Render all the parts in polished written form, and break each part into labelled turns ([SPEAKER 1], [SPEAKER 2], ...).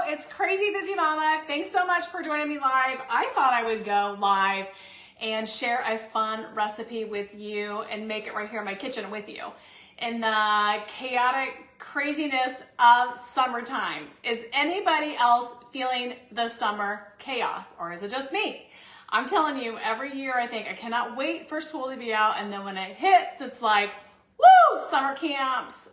[SPEAKER 1] it's Crazy Busy Mama. Thanks so much for joining me live. I thought I would go live and share a fun recipe with you and make it right here in my kitchen with you. In the chaotic craziness of summertime. Is anybody else feeling the summer chaos, or is it just me? I'm telling you, every year I think I cannot wait for school to be out, and then when it hits, it's like, woo, summer camps,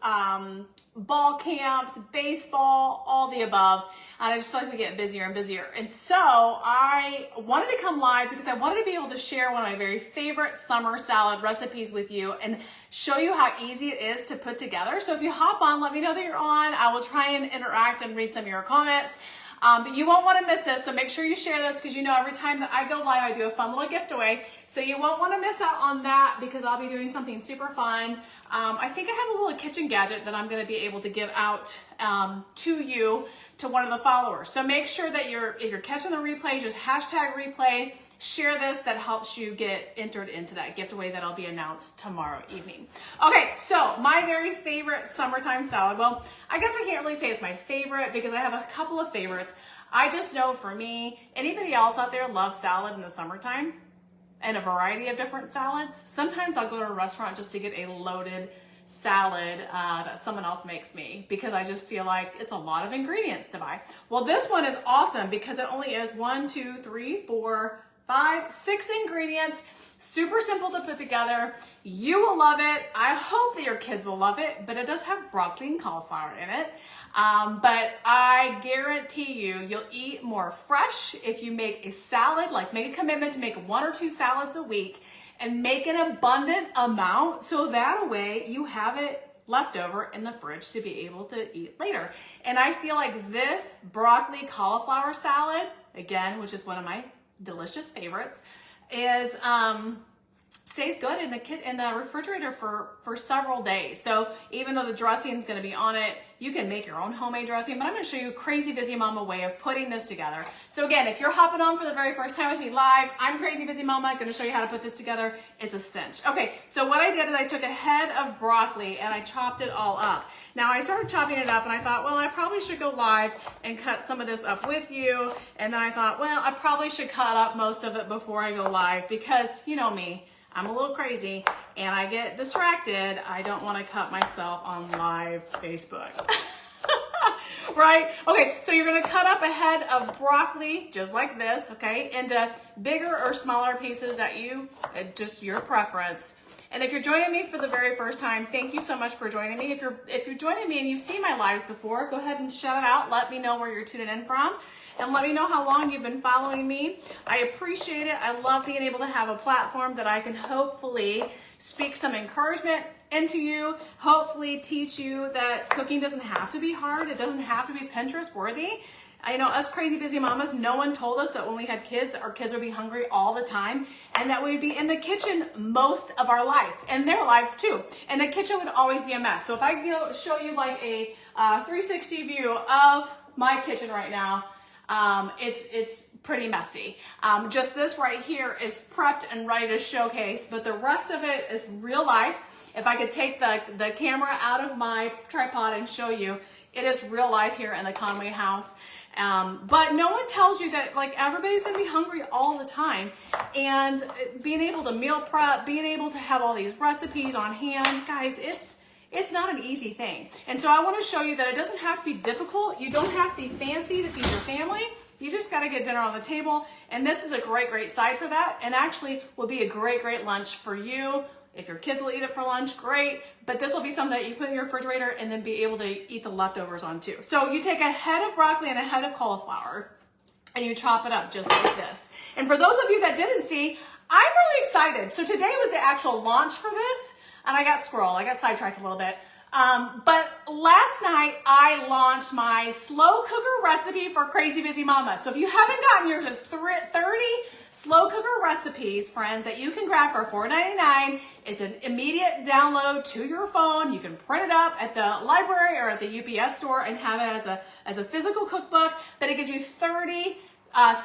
[SPEAKER 1] ball camps, baseball, all the above. And I just feel like we get busier and busier. And so I wanted to come live because I wanted to be able to share one of my very favorite summer salad recipes with you and show you how easy it is to put together. So if you hop on, let me know that you're on. I will try and interact and read some of your comments. But you won't want to miss this, so make sure you share this because you know every time that I go live, I do a fun little gift away. So you won't want to miss out on that because I'll be doing something super fun. I think I have a little kitchen gadget that I'm going to be able to give out to you, to one of the followers. So make sure that if you're catching the replay, just hashtag replay. Share this, that helps you get entered into that giveaway that'll be announced tomorrow evening. Okay, so my very favorite summertime salad. Well, I guess I can't really say it's my favorite because I have a couple of favorites. I just know for me, anybody else out there loves salad in the summertime and a variety of different salads. Sometimes I'll go to a restaurant just to get a loaded salad that someone else makes me because I just feel like it's a lot of ingredients to buy. Well, this one is awesome because it only is 6 ingredients, super simple to put together. You will love it. I hope that your kids will love it, but it does have broccoli and cauliflower in it. But I guarantee you'll eat more fresh if you make a salad, like make a commitment to make 1 or 2 salads a week and make an abundant amount so that way you have it left over in the fridge to be able to eat later. And I feel like this broccoli cauliflower salad, again, which is one of my delicious favorites, is stays good in the refrigerator for several days. So even though the dressing is going to be on it, you can make your own homemade dressing, but I'm going to show you a Crazy Busy Mama way of putting this together. So again, if you're hopping on for the very first time with me live, I'm Crazy Busy Mama. I'm going to show you how to put this together. It's a cinch. Okay, so what I did is I took a head of broccoli and I chopped it all up. Now I started chopping it up and I thought, well, I probably should go live and cut some of this up with you. And then I thought, well, I probably should cut up most of it before I go live because you know me, I'm a little crazy and I get distracted. I don't want to cut myself on live Facebook. Right? Okay, so you're going to cut up a head of broccoli just like this, okay, into bigger or smaller pieces that just your preference. And if you're joining me for the very first time, thank you so much for joining me. If you're joining me and you've seen my lives before, go ahead and shout it out. Let me know where you're tuning in from. And let me know how long you've been following me. I appreciate it. I love being able to have a platform that I can hopefully speak some encouragement into you, hopefully teach you that cooking doesn't have to be hard. It doesn't have to be Pinterest worthy. I know us Crazy Busy Mamas, no one told us that when we had kids, our kids would be hungry all the time and that we'd be in the kitchen most of our life and their lives too. And the kitchen would always be a mess. So if I show you like a 360 view of my kitchen right now, it's pretty messy. Just this right here is prepped and ready to showcase, but the rest of it is real life. If I could take the camera out of my tripod and show you, it is real life here in the Conway house. But no one tells you that like everybody's gonna be hungry all the time, and being able to meal prep, being able to have all these recipes on hand, guys, it's not an easy thing. And so I want to show you that it doesn't have to be difficult. You don't have to be fancy to feed your family. You just got to get dinner on the table. And this is a great side for that. And actually will be a great lunch for you. If your kids will eat it for lunch, great. But this will be something that you put in your refrigerator and then be able to eat the leftovers on too. So you take a head of broccoli and a head of cauliflower and you chop it up just like this. And for those of you that didn't see, I'm really excited. So today was the actual launch for this. And I got sidetracked a little bit. But last night I launched my slow cooker recipe for Crazy Busy Mama. So if you haven't gotten your just 30 slow cooker recipes, friends, that you can grab for $4.99. It's an immediate download to your phone. You can print it up at the library or at the UPS store and have it as a physical cookbook. But it gives you 30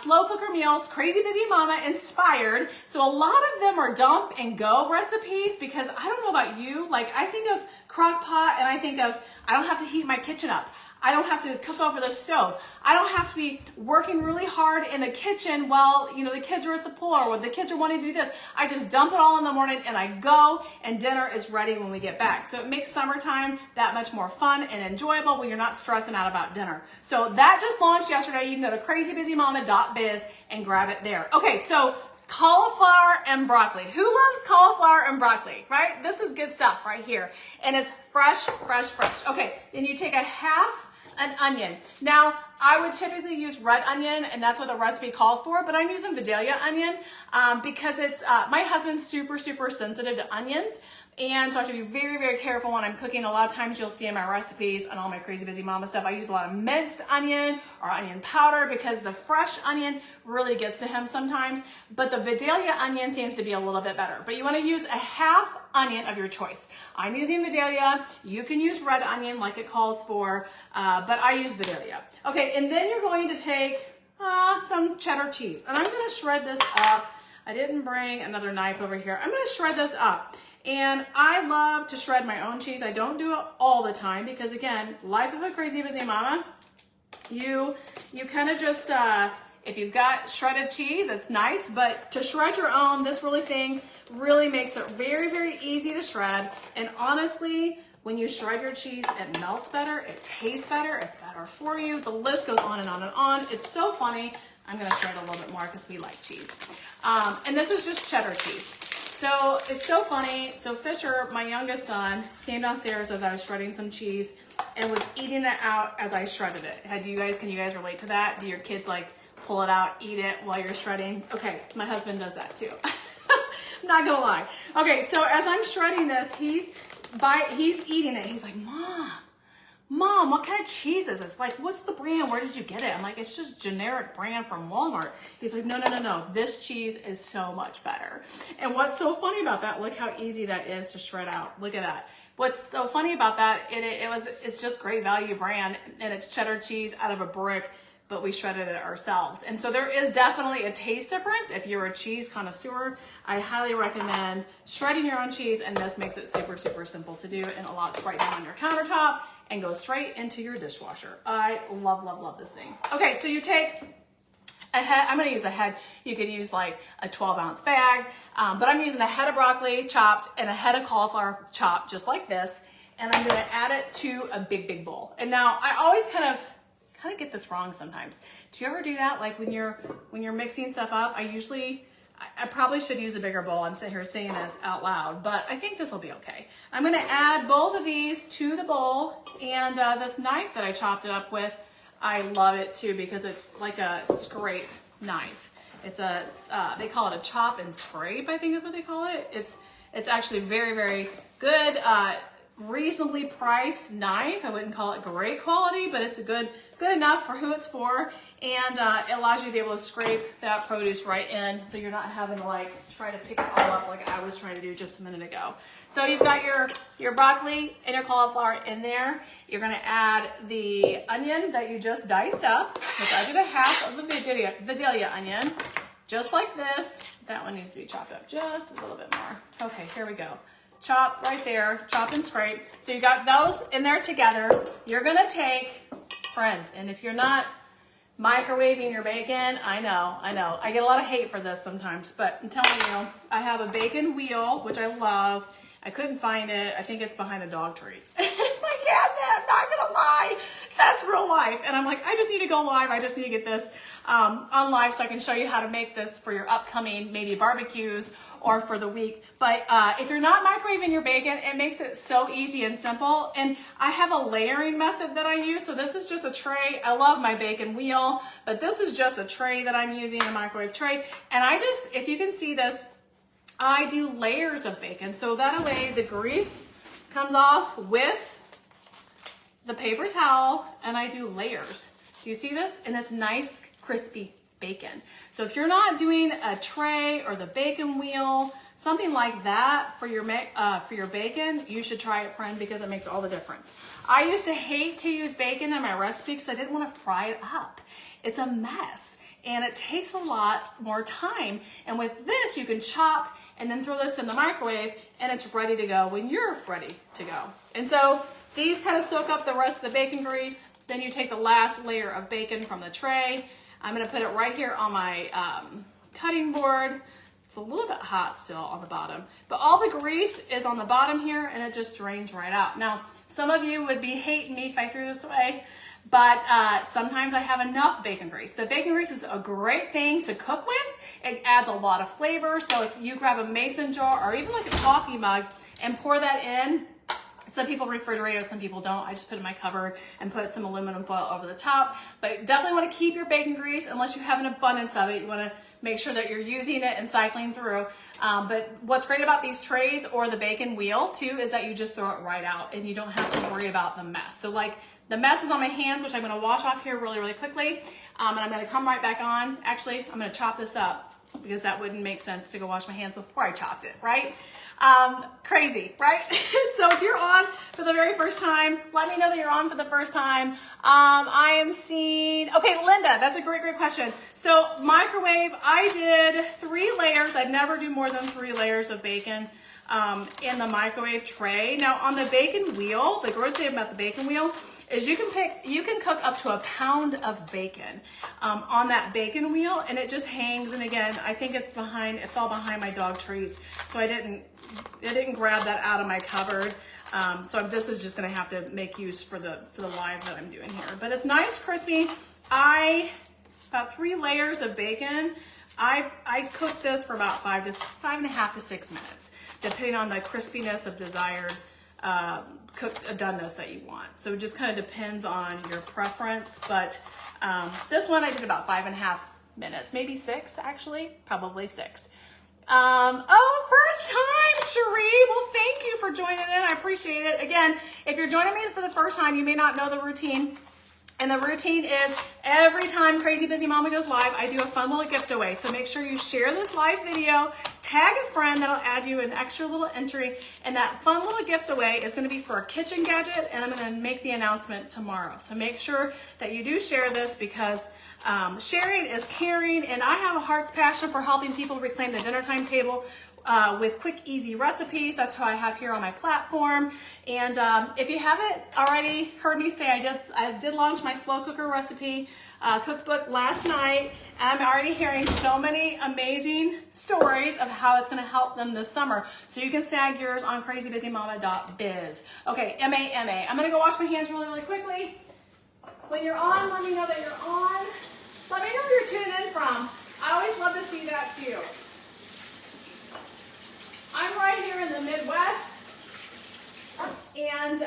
[SPEAKER 1] slow cooker meals, Crazy Busy Mama inspired. So a lot of them are dump and go recipes because I don't know about you, like I think of crock pot and I think of I don't have to heat my kitchen up. I don't have to cook over the stove. I don't have to be working really hard in the kitchen while, you know, the kids are at the pool or the kids are wanting to do this. I just dump it all in the morning and I go, and dinner is ready when we get back. So it makes summertime that much more fun and enjoyable when you're not stressing out about dinner. So that just launched yesterday. You can go to crazybusymama.biz and grab it there. Okay, so cauliflower and broccoli. Who loves cauliflower and broccoli, right? This is good stuff right here. And it's fresh, fresh, fresh. Okay, then you take a half an onion. Now, I would typically use red onion, and that's what the recipe calls for, but I'm using Vidalia onion because it's, my husband's super, super sensitive to onions. And so I have to be very, very careful when I'm cooking. A lot of times you'll see in my recipes and all my Crazy Busy Mama stuff, I use a lot of minced onion or onion powder because the fresh onion really gets to him sometimes. But the Vidalia onion seems to be a little bit better. But you want to use a half onion of your choice. I'm using Vidalia. You can use red onion like it calls for, but I use Vidalia. Okay, and then you're going to take some cheddar cheese. And I'm going to shred this up. I didn't bring another knife over here. I'm going to shred this up. And I love to shred my own cheese. I don't do it all the time because, again, life of a Crazy Busy Mama, you kind of just, if you've got shredded cheese, it's nice, but to shred your own, this thing really makes it very, very easy to shred. And honestly, when you shred your cheese, it melts better, it tastes better, it's better for you. The list goes on and on and on. It's so funny. I'm gonna shred a little bit more because we like cheese. And this is just cheddar cheese. So it's so funny. So Fisher, my youngest son, came downstairs as I was shredding some cheese and was eating it out as I shredded it. Can you guys relate to that? Do your kids like pull it out, eat it while you're shredding? Okay, my husband does that too. I'm not gonna lie. Okay, so as I'm shredding this, he's eating it. He's like, Mom, what kind of cheese is this? Like, what's the brand? Where did you get it? I'm like, it's just generic brand from Walmart. He's like, no. This cheese is so much better. And what's so funny about that, look how easy that is to shred out. Look at that. What's so funny about that, it's just great value brand, and it's cheddar cheese out of a brick, but we shredded it ourselves. And so there is definitely a taste difference. If you're a cheese connoisseur, I highly recommend shredding your own cheese, and this makes it super, super simple to do and allows right down on your countertop and go straight into your dishwasher. I love, love, love this thing. Okay, so you take a head. I'm gonna use a head. You could use like a 12-ounce bag, but I'm using a head of broccoli chopped and a head of cauliflower chopped just like this, and I'm gonna add it to a big, big bowl. And now I always kind of get this wrong sometimes. Do you ever do that? Like when you're mixing stuff up, I probably should use a bigger bowl. I'm sitting here saying this out loud, but I think this will be okay. I'm gonna add both of these to the bowl, and this knife that I chopped it up with, I love it too because it's like a scrape knife. It's they call it a chop and scrape, I think is what they call it. It's actually very, very good, reasonably priced knife. I wouldn't call it great quality, but it's good enough for who it's for, and it allows you to be able to scrape that produce right in, so you're not having to like try to pick it all up like I was trying to do just a minute ago. So you've got your broccoli and your cauliflower in there. You're gonna add the onion that you just diced up, which I did a half of the Vidalia onion, just like this. That one needs to be chopped up just a little bit more. Okay, here we go. Chop right there, chop and scrape. So you got those in there together. You're gonna take, friends, and if you're not microwaving your bacon, I know. I get a lot of hate for this sometimes, but I'm telling you, I have a bacon wheel, which I love. I couldn't find it. I think it's behind the dog treats. My cabinet, I'm not gonna lie. That's real life. And I'm like, I just need to go live. I just need to get this on live so I can show you how to make this for your upcoming maybe barbecues or for the week. But if you're not microwaving your bacon, it makes it so easy and simple. And I have a layering method that I use. So this is just a tray. I love my bacon wheel, but this is just a tray that I'm using, a microwave tray. And if you can see this, I do layers of bacon. So that way the grease comes off with the paper towel, and I do layers. Do you see this? And it's nice, crispy bacon. So if you're not doing a tray or the bacon wheel, something like that for your bacon, you should try it, friend, because it makes all the difference. I used to hate to use bacon in my recipe because I didn't want to fry it up. It's a mess, and it takes a lot more time. And with this, you can chop and then throw this in the microwave, and it's ready to go when you're ready to go. And so these kind of soak up the rest of the bacon grease. Then you take the last layer of bacon from the tray. I'm gonna put it right here on my cutting board. It's a little bit hot still on the bottom, but all the grease is on the bottom here and it just drains right out. Now, some of you would be hating me if I threw this away, but sometimes I have enough bacon grease. The bacon grease is a great thing to cook with. It adds a lot of flavor. So if you grab a mason jar or even like a coffee mug and pour that in, some people refrigerate it, some people don't. I just put it in my cupboard and put some aluminum foil over the top. But definitely want to keep your bacon grease unless you have an abundance of it. You want to make sure that you're using it and cycling through. But what's great about these trays or the bacon wheel too is that you just throw it right out and you don't have to worry about the mess. So like the mess is on my hands, which I'm going to wash off here really, really quickly. And I'm going to come right back on. Actually, I'm going to chop this up because that wouldn't make sense to go wash my hands before I chopped it, right? Crazy, right? So if you're on for the very first time, let me know that you're on for the first time. I am seeing, okay, Linda, that's a great, great question. So microwave, I did 3 layers. I'd never do more than 3 layers of bacon in the microwave tray. Now on the bacon wheel, the great thing about the bacon wheel is you can cook up to 1 pound of bacon on that bacon wheel, and it just hangs. And again, I think it fell behind my dog treats, so I didn't grab that out of my cupboard. So this is just gonna have to make use for the live that I'm doing here. But it's nice, crispy. About 3 layers of bacon. I cooked this for about 5.5 to 6 minutes, depending on the crispiness of desired doneness that you want. So it just kind of depends on your preference. But this one I did about 5.5 minutes, maybe 6 actually, probably 6. Oh, first time, Cherie. Well, thank you for joining in. I appreciate it. Again, if you're joining me for the first time, you may not know the routine. And the routine is every time Crazy Busy Mama goes live, I do a fun little gift away. So make sure you share this live video, tag a friend, that'll add you an extra little entry. And that fun little gift away is gonna be for a kitchen gadget, and I'm gonna make the announcement tomorrow. So make sure that you do share this because sharing is caring, and I have a heart's passion for helping people reclaim the dinner time table with quick, easy recipes. That's what I have here on my platform. And if you haven't already heard me say, I did launch my slow cooker recipe cookbook last night. And I'm already hearing so many amazing stories of how it's going to help them this summer. So you can snag yours on crazybusymama.biz. Okay, M-A-M-A. I'm going to go wash my hands really, really quickly. When you're on, let me know that you're on. Let me know where you're tuning in from. I always love to see that too. I'm right here in the Midwest, and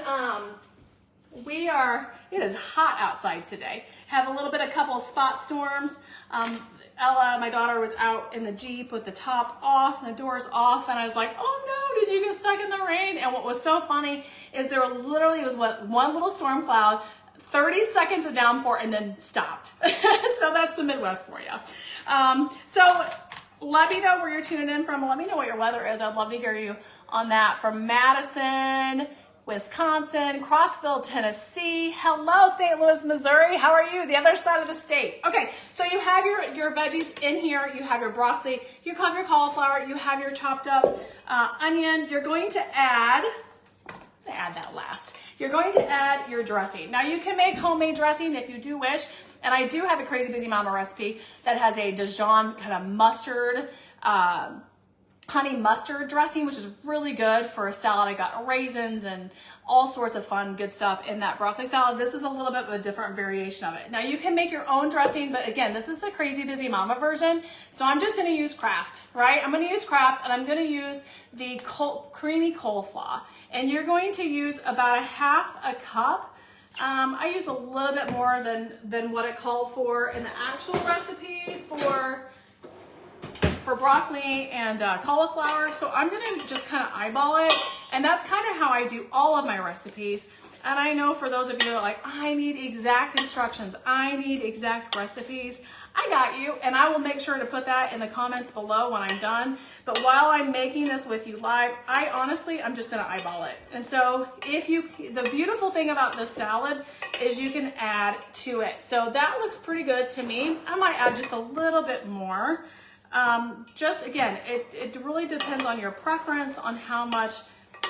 [SPEAKER 1] it is hot outside today. Have a little bit of couple of spot storms. Ella, my daughter, was out in the Jeep with the top off and the doors off, and I was like, oh no, did you get stuck in the rain? And what was so funny is there literally was one little storm cloud, 30 seconds of downpour, and then stopped. So that's the Midwest for you. So let me know where you're tuning in from. Let me know what your weather is. I'd love to hear you on that. From Madison, Wisconsin, Crossville, Tennessee. Hello, St. Louis, Missouri. How are you? The other side of the state. Okay, so you have your veggies in here. You have your broccoli. You have your cauliflower. You have your chopped up onion. You're going to add that last. You're going to add your dressing. Now you can make homemade dressing if you do wish. And I do have a Crazy Busy Mama recipe that has a Dijon kind of mustard, honey mustard dressing, which is really good for a salad. I got raisins and all sorts of fun, good stuff in that broccoli salad. This is a little bit of a different variation of it. Now you can make your own dressings, but again, this is the Crazy Busy Mama version. So I'm just gonna use Kraft, right? I'm gonna use Kraft, and I'm gonna use the creamy coleslaw. And you're going to use about 1/2 cup. I use a little bit more than what it called for in the actual recipe for broccoli and cauliflower. So I'm gonna just kind of eyeball it, and that's kind of how I do all of my recipes. And I know for those of you that are like, I need exact instructions, I need exact recipes, I got you, and I will make sure to put that in the comments below when I'm done. But while I'm making this with you live, I'm just gonna eyeball it. And so the beautiful thing about this salad is you can add to it. So that looks pretty good to me. I might add just a little bit more. Just again, it really depends on your preference on how much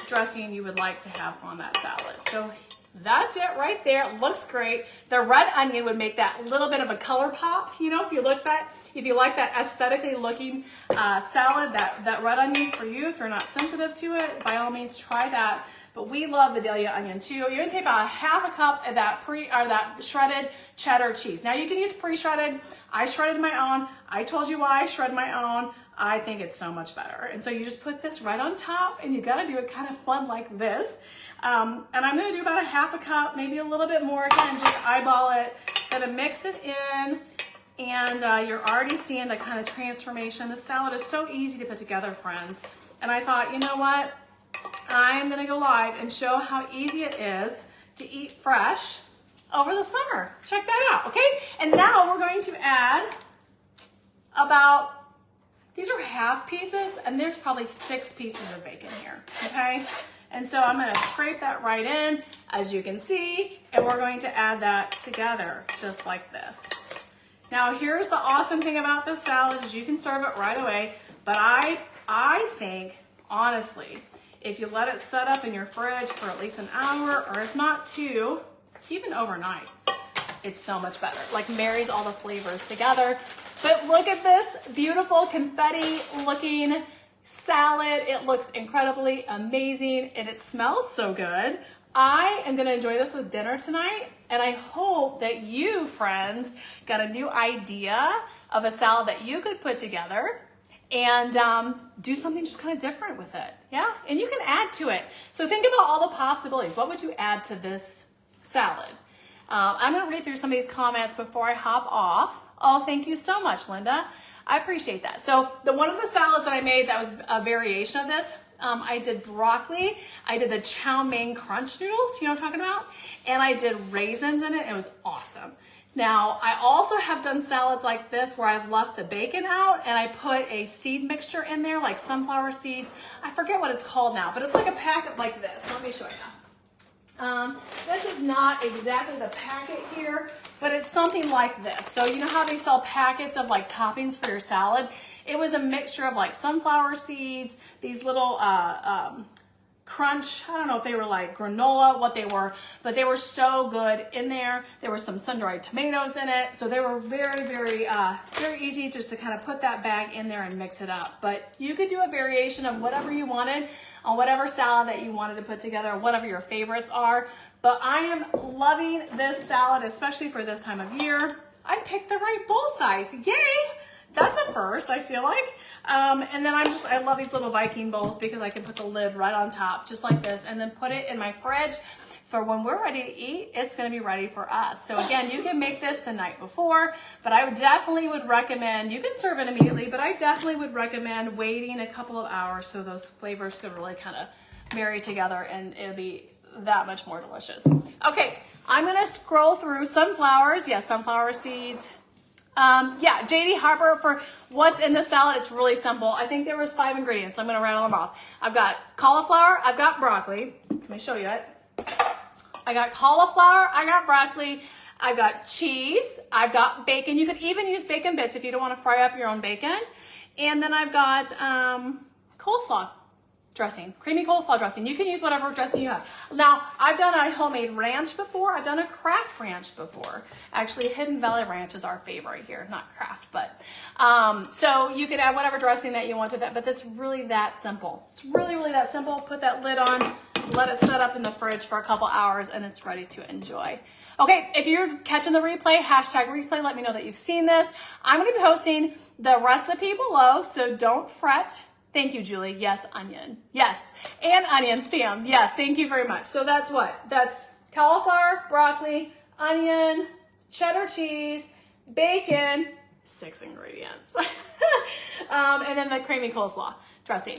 [SPEAKER 1] dressing you would like to have on that salad. So That's it right there. It looks great. The red onion would make that little bit of a color pop. You know, if you like that aesthetically looking salad, that red onion's for you. If you're not sensitive to it, by all means try that. But we love the Vidalia onion too. You're gonna take about half a cup of that shredded cheddar cheese. Now you can use pre-shredded. I shredded my own. I told you why I shred my own. I think it's so much better. And so you just put this right on top, and you gotta do it kind of fun like this. And I'm gonna do about a half a cup, maybe a little bit more. Again, just eyeball it. Gonna mix it in, and you're already seeing the kind of transformation. The salad is so easy to put together, friends. And I thought, you know what? I'm gonna go live and show how easy it is to eat fresh over the summer. Check that out, okay? And now we're going to add about, these are half pieces, and there's probably 6 pieces of bacon here, okay? And so I'm gonna scrape that right in, as you can see, and we're going to add that together, just like this. Now here's the awesome thing about this salad is you can serve it right away, but I think, honestly, if you let it set up in your fridge for at least an hour, or if not 2, even overnight, it's so much better. Like marries all the flavors together. But look at this beautiful confetti looking salad. It looks incredibly amazing and it smells so good. I am gonna enjoy this with dinner tonight, and I hope that you, friends, got a new idea of a salad that you could put together and do something just kind of different with it, yeah? And you can add to it. So think about all the possibilities. What would you add to this salad? I'm gonna read through some of these comments before I hop off. Oh, thank you so much, Linda. I appreciate that. So one of the salads that I made that was a variation of this, I did broccoli, I did the chow mein crunch noodles, you know what I'm talking about? And I did raisins in it. It was awesome. Now, I also have done salads like this where I've left the bacon out and I put a seed mixture in there, like sunflower seeds. I forget what it's called now, but it's like a packet like this. Let me show you. This is not exactly the packet here, but it's something like this. So you know how they sell packets of like toppings for your salad? It was a mixture of like sunflower seeds, these little crunch, I don't know if they were like granola, what they were, but they were so good in there. There were some sun-dried tomatoes in it. So they were very, very easy just to kind of put that bag in there and mix it up. But you could do a variation of whatever you wanted on whatever salad that you wanted to put together, whatever your favorites are. But I am loving this salad, especially for this time of year. I picked the right bowl size, yay! That's a first, I feel like. And then I love these little Viking bowls because I can put the lid right on top, just like this, and then put it in my fridge for when we're ready to eat. It's gonna be ready for us. So again, you can make this the night before, but I definitely would recommend, you can serve it immediately, but I definitely would recommend waiting a couple of hours so those flavors could really kind of marry together and it'll be that much more delicious. Okay, I'm gonna scroll through sunflowers. Yes, sunflower seeds. Yeah, JD Harper, for what's in the salad, it's really simple. I think there was 5 ingredients. I'm gonna rattle them off. I've got cauliflower, I've got broccoli. Let me show you it. I got cauliflower, I got broccoli, I've got cheese, I've got bacon. You could even use bacon bits if you don't want to fry up your own bacon. And then I've got coleslaw dressing, creamy coleslaw dressing. You can use whatever dressing you have. Now, I've done a homemade ranch before. I've done a Kraft ranch before. Actually, Hidden Valley Ranch is our favorite here, not Kraft, but so you could add whatever dressing that you want to that, but it's really that simple. It's really, really that simple. Put that lid on, let it set up in the fridge for a couple hours, and it's ready to enjoy. Okay, if you're catching the replay, hashtag replay, let me know that you've seen this. I'm gonna be posting the recipe below, so don't fret. Thank you, Julie. Yes, onion. Yes, and onion stem. Yes, thank you very much. So that's what? That's cauliflower, broccoli, onion, cheddar cheese, bacon, 6 ingredients. And then the creamy coleslaw dressing.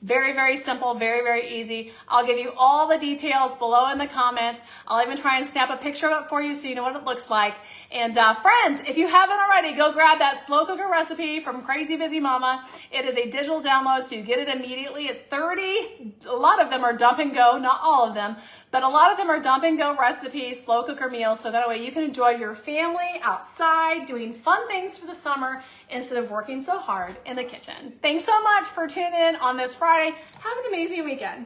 [SPEAKER 1] Very, very simple, very, very easy. I'll give you all the details below in the comments. I'll even try and snap a picture of it for you so you know what it looks like. And friends, if you haven't already, go grab that slow cooker recipe from Crazy Busy Mama. It is a digital download, so you get it immediately. It's 30, a lot of them are dump and go, not all of them, but a lot of them are dump and go recipes, slow cooker meals, so that way you can enjoy your family outside doing fun things for the summer instead of working so hard in the kitchen. Thanks so much for tuning in on this Friday. Have an amazing weekend.